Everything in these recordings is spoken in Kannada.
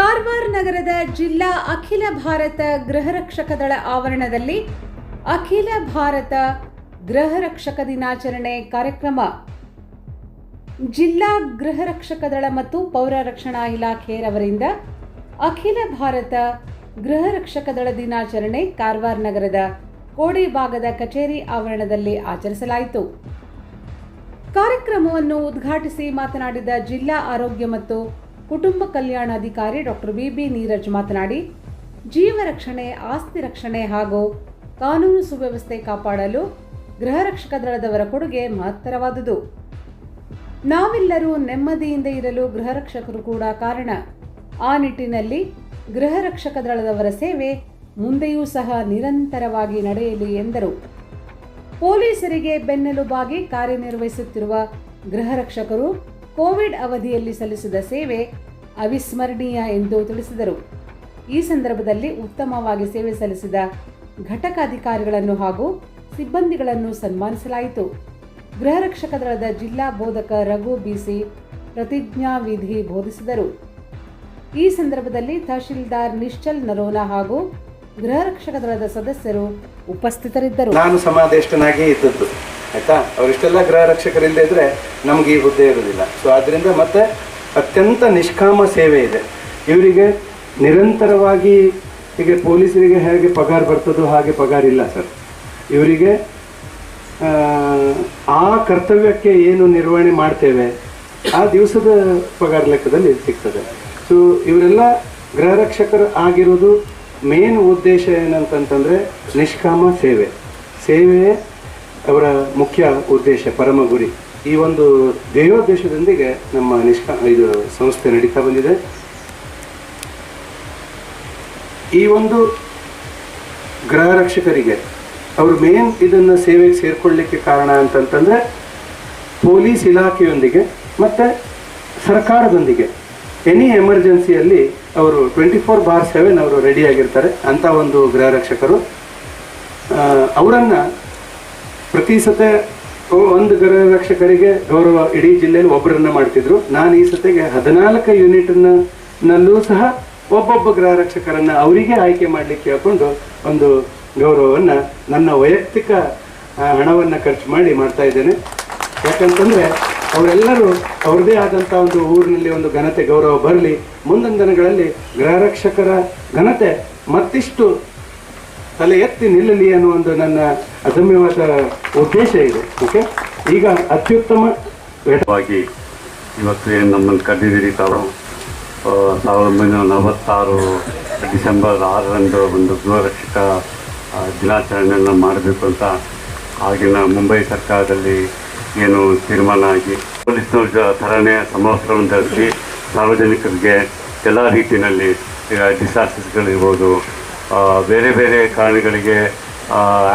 ಕಾರವಾರ ನಗರದ ಜಿಲ್ಲಾ ಅಖಿಲ ಭಾರತ ಗೃಹರಕ್ಷಕ ದಳ ಆವರಣದಲ್ಲಿ ಅಖಿಲ ಭಾರತ ಗೃಹರಕ್ಷಕ ದಿನಾಚರಣೆ ಕಾರ್ಯಕ್ರಮ. ಜಿಲ್ಲಾ ಗೃಹರಕ್ಷಕ ದಳ ಮತ್ತು ಪೌರ ರಕ್ಷಣಾ ಇಲಾಖೆಯವರಿಂದ ಅಖಿಲ ಭಾರತ ಗೃಹರಕ್ಷಕ ದಳ ದಿನಾಚರಣೆ ಕಾರವಾರ ನಗರದ ಕೋಡಿ ಭಾಗದ ಕಚೇರಿ ಆವರಣದಲ್ಲಿ ಆಚರಿಸಲಾಯಿತು. ಕಾರ್ಯಕ್ರಮವನ್ನು ಉದ್ಘಾಟಿಸಿ ಮಾತನಾಡಿದ ಜಿಲ್ಲಾ ಆರೋಗ್ಯ ಮತ್ತು ಕುಟುಂಬ ಕಲ್ಯಾಣಾಧಿಕಾರಿ ಡಾಕ್ಟರ್ ವಿ.ಬಿ. ನೀರಜ್ ಮಾತನಾಡಿ, ಜೀವ ರಕ್ಷಣೆ, ಆಸ್ತಿ ರಕ್ಷಣೆ ಹಾಗೂ ಕಾನೂನು ಸುವ್ಯವಸ್ಥೆ ಕಾಪಾಡಲು ಗೃಹರಕ್ಷಕ ದಳದವರ ಕೊಡುಗೆ ಮಹತ್ತರವಾದುದು. ನಾವೆಲ್ಲರೂ ನೆಮ್ಮದಿಯಿಂದ ಇರಲು ಗೃಹರಕ್ಷಕರು ಕೂಡ ಕಾರಣ. ಆ ನಿಟ್ಟಿನಲ್ಲಿ ಗೃಹರಕ್ಷಕ ದಳದವರ ಸೇವೆ ಮುಂದೆಯೂ ಸಹ ನಿರಂತರವಾಗಿ ನಡೆಯಲಿ ಎಂದರು. ಪೊಲೀಸರಿಗೆ ಬೆನ್ನೆಲುಬಾಗಿ ಕಾರ್ಯನಿರ್ವಹಿಸುತ್ತಿರುವ ಗೃಹರಕ್ಷಕರು ಕೋವಿಡ್ ಅವಧಿಯಲ್ಲಿ ಸಲ್ಲಿಸಿದ ಸೇವೆ ಅವಿಸ್ಮರಣೀಯ ಎಂದು ತಿಳಿಸಿದರು. ಈ ಸಂದರ್ಭದಲ್ಲಿ ಉತ್ತಮವಾಗಿ ಸೇವೆ ಸಲ್ಲಿಸಿದ ಘಟಕಾಧಿಕಾರಿಗಳನ್ನು ಹಾಗೂ ಸಿಬ್ಬಂದಿಗಳನ್ನು ಸನ್ಮಾನಿಸಲಾಯಿತು. ಗೃಹರಕ್ಷಕ ದಳದ ಜಿಲ್ಲಾ ಬೋಧಕ ರಘು ಬಿಸಿ ಪ್ರತಿಜ್ಞಾ ವಿಧಿ ಬೋಧಿಸಿದರು. ಈ ಸಂದರ್ಭದಲ್ಲಿ ತಹಶೀಲ್ದಾರ್ ನಿಶ್ಚಲ್ ನರೋನಾ ಹಾಗೂ ಗೃಹರಕ್ಷಕ ದಳದ ಸದಸ್ಯರು ಉಪಸ್ಥಿತರಿದ್ದರು. ನಾನು ಸಮಾದೇಷ್ಟನಾಗಿ ಇದ್ದದ್ದು ಆಯ್ತಾ. ಅವರಿಷ್ಟೆಲ್ಲ ಗೃಹರಕ್ಷಕರಿಲ್ಲದೆ ಇದ್ರೆ ನಮ್ಗೆ ಈ ಹುದ್ದೆ ಇರೋದಿಲ್ಲ. ಸೊ ಆದ್ದರಿಂದ ಮತ್ತೆ ಅತ್ಯಂತ ನಿಷ್ಕಾಮ ಸೇವೆ ಇದೆ ಇವರಿಗೆ. ನಿರಂತರವಾಗಿ ಹೀಗೆ ಪೊಲೀಸರಿಗೆ ಹೇಗೆ ಪಗಾರ ಬರ್ತದೋ ಹಾಗೆ ಪಗಾರ ಇಲ್ಲ ಸರ್ ಇವರಿಗೆ. ಆ ಕರ್ತವ್ಯಕ್ಕೆ ಏನು ನಿರ್ವಹಣೆ ಮಾಡ್ತೇವೆ ಆ ದಿವಸದ ಪಗಾರ ಲೆಕ್ಕದಲ್ಲಿ ಸಿಗ್ತದೆ. ಸೊ ಇವರೆಲ್ಲ ಗೃಹರಕ್ಷಕರು ಆಗಿರೋದು ಮೇನ್ ಉದ್ದೇಶ ಏನಂತಂತಂದರೆ ನಿಷ್ಕಾಮ ಸೇವೆ. ಸೇವೆಯೇ ಅವರ ಮುಖ್ಯ ಉದ್ದೇಶ, ಪರಮ ಗುರಿ. ಈ ಒಂದು ಧ್ಯೇಯೋದ್ದೇಶದೊಂದಿಗೆ ನಮ್ಮ ಇದು ಸಂಸ್ಥೆ ನಡೀತಾ ಬಂದಿದೆ. ಈ ಒಂದು ಗೃಹರಕ್ಷಕರಿಗೆ ಅವರು ಮೇನ್ ಇದನ್ನು ಸೇವೆಗೆ ಸೇರಿಕೊಳ್ಳಲಿಕ್ಕೆ ಕಾರಣ ಅಂತಂತಂದರೆ ಪೊಲೀಸ್ ಇಲಾಖೆಯೊಂದಿಗೆ ಮತ್ತು ಸರ್ಕಾರದೊಂದಿಗೆ ಎನಿ ಎಮರ್ಜೆನ್ಸಿಯಲ್ಲಿ ಅವರು 24/7 ಅವರು ರೆಡಿಯಾಗಿರ್ತಾರೆ. ಅಂಥ ಒಂದು ಗೃಹರಕ್ಷಕರು ಅವರನ್ನು ಪ್ರತಿ ಸತೆ ಒಂದು ಗೃಹರಕ್ಷಕರಿಗೆ ಗೌರವ ಇಡೀ ಜಿಲ್ಲೆಯಲ್ಲಿ ಒಬ್ಬರನ್ನ ಮಾಡ್ತಿದ್ರು. ನಾನು ಈ ಸತೆಗೆ 14 ಯೂನಿಟ್ನಲ್ಲೂ ಸಹ ಒಬ್ಬೊಬ್ಬ ಗೃಹರಕ್ಷಕರನ್ನು ಅವರಿಗೆ ಆಯ್ಕೆ ಮಾಡಲಿಕ್ಕೆ ಹೇಳ್ಕೊಂಡು ಒಂದು ಗೌರವವನ್ನು ನನ್ನ ವೈಯಕ್ತಿಕ ಹಣವನ್ನು ಖರ್ಚು ಮಾಡಿ ಮಾಡ್ತಾ ಇದ್ದೇನೆ. ಯಾಕಂತಂದರೆ ಅವರೆಲ್ಲರೂ ಅವ್ರದ್ದೇ ಆದಂಥ ಒಂದು ಊರಿನಲ್ಲಿ ಒಂದು ಘನತೆ ಗೌರವ ಬರಲಿ, ಮುಂದಿನ ದಿನಗಳಲ್ಲಿ ಗೃಹರಕ್ಷಕರ ಘನತೆ ಮತ್ತಿಷ್ಟು ತಲೆ ಎತ್ತಿ ನಿಲ್ಲಲಿ ಅನ್ನೋ ಒಂದು ನನ್ನ ಅದಮ್ಯವಾದ ಉದ್ದೇಶ ಇದೆ. ಓಕೆ, ಈಗ ಅತ್ಯುತ್ತಮವಾಗಿ ಇವತ್ತು ಏನು ನಮ್ಮನ್ನು ಕರೆದಿದ್ದೀರಿ ತಾವು 1946 ಡಿಸೆಂಬರ್ 6ರಂದು ಒಂದು ಗೃಹರಕ್ಷಕ ದಿನಾಚರಣೆಯನ್ನು ಮಾಡಬೇಕು ಅಂತ ಆಗಿನ ಮುಂಬೈ ಸರ್ಕಾರದಲ್ಲಿ ಏನು ತೀರ್ಮಾನ ಆಗಿ ಪೊಲೀಸ್ನವ್ರ ಥರನೇ ಸಮವಸ್ತ್ರವನ್ನು ಧರಿಸಿ ಸಾರ್ವಜನಿಕರಿಗೆ ಎಲ್ಲ ರೀತಿಯಲ್ಲಿ ಈಗ ಡಿಸಾಸ್ಟರ್ಸ್ಗಳಿರ್ಬೋದು, ಬೇರೆ ಬೇರೆ ಕಾರಣಗಳಿಗೆ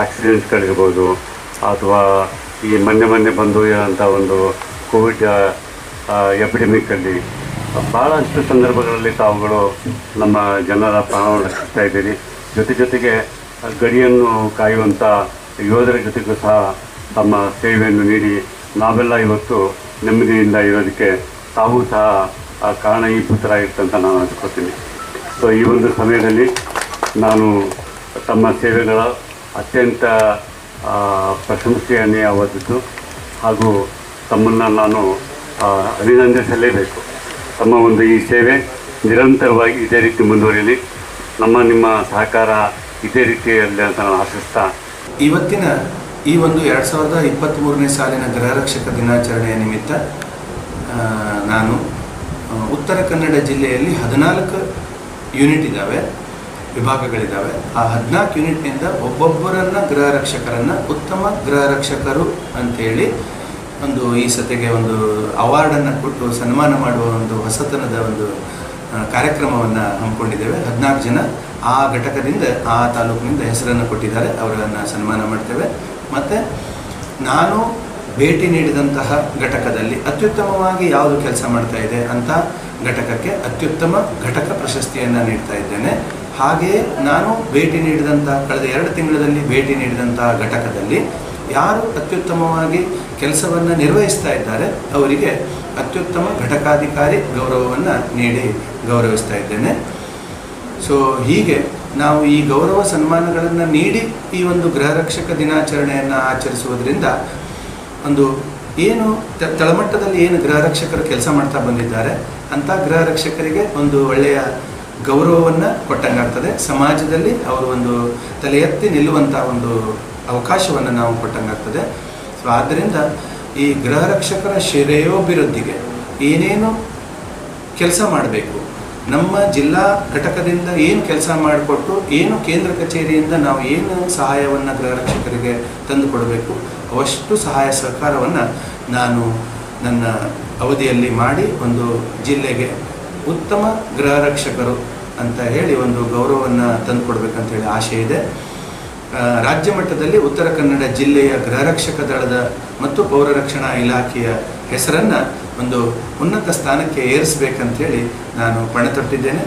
ಆಕ್ಸಿಡೆಂಟ್ಸ್ಗಳಿರ್ಬೋದು, ಅಥವಾ ಈ ಮೊನ್ನೆ ಬಂದು ಇರೋಂಥ ಒಂದು ಕೋವಿಡ್ ಎಪಿಡೆಮಿಕ್ಕಲ್ಲಿ ಭಾಳಷ್ಟು ಸಂದರ್ಭಗಳಲ್ಲಿ ತಾವುಗಳು ನಮ್ಮ ಜನರ ಪ್ರಾಣವನ್ನು ರಕ್ಷಿಸ್ತಾ ಇದ್ದೀರಿ. ಜೊತೆಗೆ ಗಡಿಯನ್ನು ಕಾಯುವಂಥ ಯೋಧರ ಜೊತೆಗೂ ಸಹ ತಮ್ಮ ಸೇವೆಯನ್ನು ನೀಡಿ ನಾವೆಲ್ಲ ಇವತ್ತು ನೆಮ್ಮದಿಯಿಂದ ಇರೋದಕ್ಕೆ ತಾವು ಸಹ ಕಾರಣೀಭೂತರಾಗಿರ್ತಂತ ನಾನು ಅಂದ್ಕೋತೀನಿ. ಸೊ ಈ ಒಂದು ಸಮಯದಲ್ಲಿ ನಾನು ತಮ್ಮ ಸೇವೆಗಳ ಅತ್ಯಂತ ಪ್ರಶಂಸನೀಯವಾದದ್ದು ಹಾಗೂ ತಮ್ಮನ್ನು ನಾನು ಅಭಿನಂದಿಸಲೇಬೇಕು. ತಮ್ಮ ಒಂದು ಈ ಸೇವೆ ನಿರಂತರವಾಗಿ ಇದೇ ರೀತಿ ಮುಂದುವರಿಯಲಿ, ನಿಮ್ಮ ಸಹಕಾರ ಇದೇ ರೀತಿಯಲ್ಲಿ ಅಂತ ನಾನು ಆಶಿಸ್ತಾ ಇವತ್ತಿನ ಈ ಒಂದು 2023ನೇ ಸಾಲಿನ ಗೃಹರಕ್ಷಕ ದಿನಾಚರಣೆಯ ನಿಮಿತ್ತ ನಾನು ಉತ್ತರ ಕನ್ನಡ ಜಿಲ್ಲೆಯಲ್ಲಿ 14 ಯೂನಿಟ್ ಇದ್ದಾವೆ, ವಿಭಾಗಗಳಿದ್ದಾವೆ. ಆ 14 ಯೂನಿಟ್ನಿಂದ ಒಬ್ಬೊಬ್ಬರನ್ನು ಗೃಹರಕ್ಷಕರನ್ನು ಉತ್ತಮ ಗೃಹರಕ್ಷಕರು ಅಂಥೇಳಿ ಒಂದು ಈ ಸತೆಗೆ ಒಂದು ಅವಾರ್ಡನ್ನು ಕೊಟ್ಟು ಸನ್ಮಾನ ಮಾಡುವ ಒಂದು ಹೊಸತನದ ಒಂದು ಕಾರ್ಯಕ್ರಮವನ್ನು ಹಮ್ಮಿಕೊಂಡಿದ್ದೇವೆ. 14 ಜನ ಆ ಘಟಕದಿಂದ ಆ ತಾಲೂಕಿನಿಂದ ಹೆಸರನ್ನು ಕೊಟ್ಟಿದ್ದಾರೆ, ಅವರನ್ನು ಸನ್ಮಾನ ಮಾಡ್ತೇವೆ. ಮತ್ತು ನಾನು ಭೇಟಿ ನೀಡಿದಂತಹ ಘಟಕದಲ್ಲಿ ಅತ್ಯುತ್ತಮವಾಗಿ ಯಾವುದು ಕೆಲಸ ಮಾಡ್ತಾ ಇದೆ ಅಂತ ಘಟಕಕ್ಕೆ ಅತ್ಯುತ್ತಮ ಘಟಕ ಪ್ರಶಸ್ತಿಯನ್ನು ನೀಡ್ತಾ ಇದ್ದೇನೆ. ಹಾಗೆಯೇ ನಾನು ಭೇಟಿ ನೀಡಿದಂಥ ಕಳೆದ 2 ತಿಂಗಳಲ್ಲಿ ಭೇಟಿ ನೀಡಿದಂಥ ಘಟಕದಲ್ಲಿ ಯಾರು ಅತ್ಯುತ್ತಮವಾಗಿ ಕೆಲಸವನ್ನು ನಿರ್ವಹಿಸ್ತಾ ಇದ್ದಾರೆ ಅವರಿಗೆ ಅತ್ಯುತ್ತಮ ಘಟಕಾಧಿಕಾರಿ ಗೌರವವನ್ನು ನೀಡಿ ಗೌರವಿಸ್ತಾ ಇದ್ದೇನೆ. ಸೊ ಹೀಗೆ ನಾವು ಈ ಗೌರವ ಸನ್ಮಾನಗಳನ್ನು ನೀಡಿ ಈ ಒಂದು ಗೃಹರಕ್ಷಕ ದಿನಾಚರಣೆಯನ್ನು ಆಚರಿಸುವುದರಿಂದ ಒಂದು ಏನು ತಳಮಟ್ಟದಲ್ಲಿ ಏನು ಗೃಹರಕ್ಷಕರು ಕೆಲಸ ಮಾಡ್ತಾ ಬಂದಿದ್ದಾರೆ ಅಂಥ ಗೃಹರಕ್ಷಕರಿಗೆ ಒಂದು ಒಳ್ಳೆಯ ಗೌರವವನ್ನು ಕೊಟ್ಟಂಗಾಗ್ತದೆ. ಸಮಾಜದಲ್ಲಿ ಅವರು ಒಂದು ತಲೆ ಎತ್ತಿ ನಿಲ್ಲುವಂಥ ಒಂದು ಅವಕಾಶವನ್ನು ನಾವು ಕೊಟ್ಟಂಗಾಗ್ತದೆ. ಸೊ ಆದ್ದರಿಂದ ಈ ಗೃಹರಕ್ಷಕರ ಶ್ರೇಯೋಭಿವೃದ್ಧಿಗೆ ಏನೇನು ಕೆಲಸ ಮಾಡಬೇಕು, ನಮ್ಮ ಜಿಲ್ಲಾ ಘಟಕದಿಂದ ಏನು ಕೆಲಸ ಮಾಡಿಕೊಟ್ಟು ಏನು ಕೇಂದ್ರ ಕಚೇರಿಯಿಂದ ನಾವು ಏನು ಸಹಾಯವನ್ನು ಗೃಹರಕ್ಷಕರಿಗೆ ತಂದು ಕೊಡಬೇಕು ಅವಷ್ಟು ಸಹಾಯ ಸಹಕಾರವನ್ನು ನಾನು ನನ್ನ ಅವಧಿಯಲ್ಲಿ ಮಾಡಿ ಒಂದು ಜಿಲ್ಲೆಗೆ ಉತ್ತಮ ಗೃಹರಕ್ಷಕರು ಅಂತ ಹೇಳಿ ಒಂದು ಗೌರವವನ್ನು ತಂದು ಕೊಡಬೇಕಂತ ಹೇಳಿ ಆಶೆ ಇದೆ. ರಾಜ್ಯ ಮಟ್ಟದಲ್ಲಿ ಉತ್ತರ ಕನ್ನಡ ಜಿಲ್ಲೆಯ ಗೃಹರಕ್ಷಕ ದಳದ ಮತ್ತು ಪೌರ ರಕ್ಷಣಾ ಇಲಾಖೆಯ ಹೆಸರನ್ನು ಒಂದು ಉನ್ನತ ಸ್ಥಾನಕ್ಕೆ ಏರಿಸಬೇಕಂತೇಳಿ ನಾನು ಪಣ ತೊಟ್ಟಿದ್ದೇನೆ.